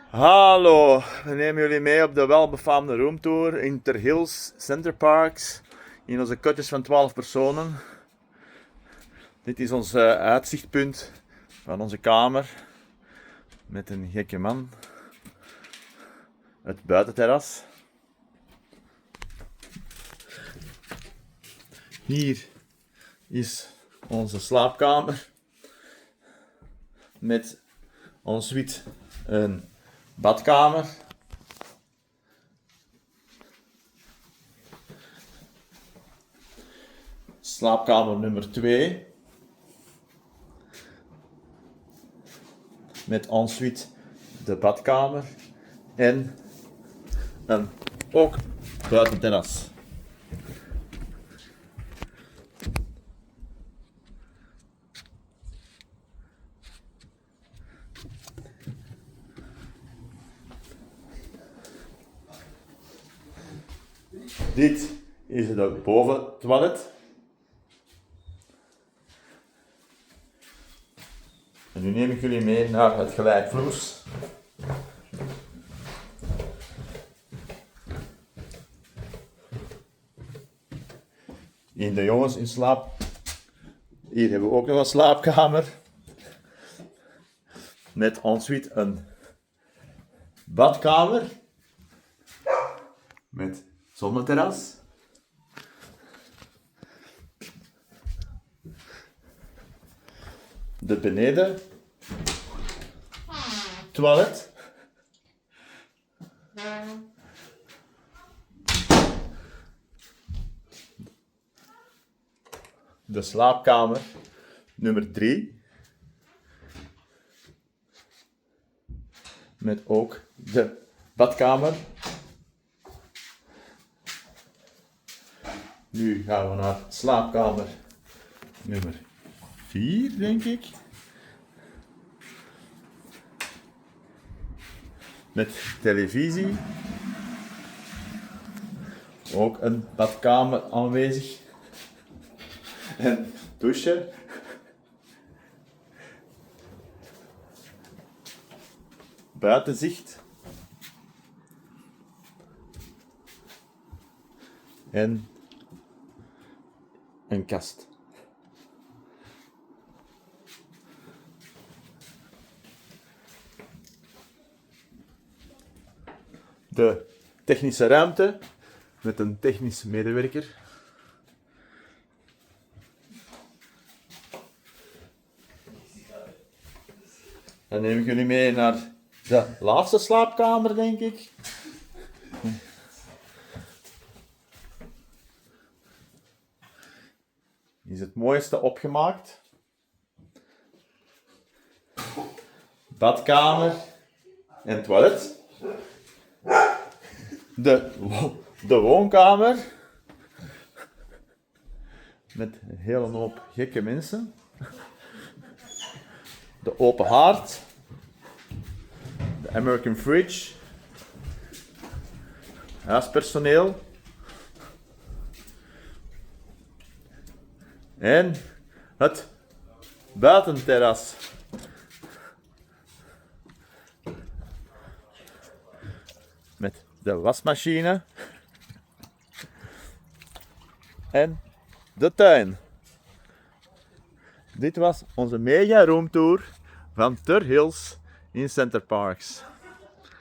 Hallo, we nemen jullie mee op de welbefaamde roomtour in Ter Hills Center Parcs in onze kotjes van 12 personen. Dit is ons uitzichtpunt van onze kamer met een gekke man. Het buitenterras. Hier is onze slaapkamer met ensuite een badkamer. Slaapkamer nummer 2. Met ensuite de badkamer en een ook buitenterras. Dit is het boventoilet. En nu neem ik jullie mee naar het gelijkvloers. In de jongens in slaap. Hier hebben we ook nog een slaapkamer. Met ensuite een badkamer. Met zonneterras. De beneden toilet. De slaapkamer nummer 3. Met ook de badkamer. Nu gaan we naar slaapkamer nummer 4, denk ik. Met televisie. Ook een badkamer aanwezig. En douche. Buitenzicht. En een kast. De technische ruimte met een technisch medewerker. Dan neem ik jullie mee naar de laatste slaapkamer, denk ik. Is het mooiste opgemaakt. Badkamer en toilet. De woonkamer. Met een hele hoop gekke mensen. De open haard. De American fridge. Huispersoneel. En het buitenterras. Met de wasmachine. En de tuin. Dit was onze mega roomtour van Ter Hills in Center Parcs.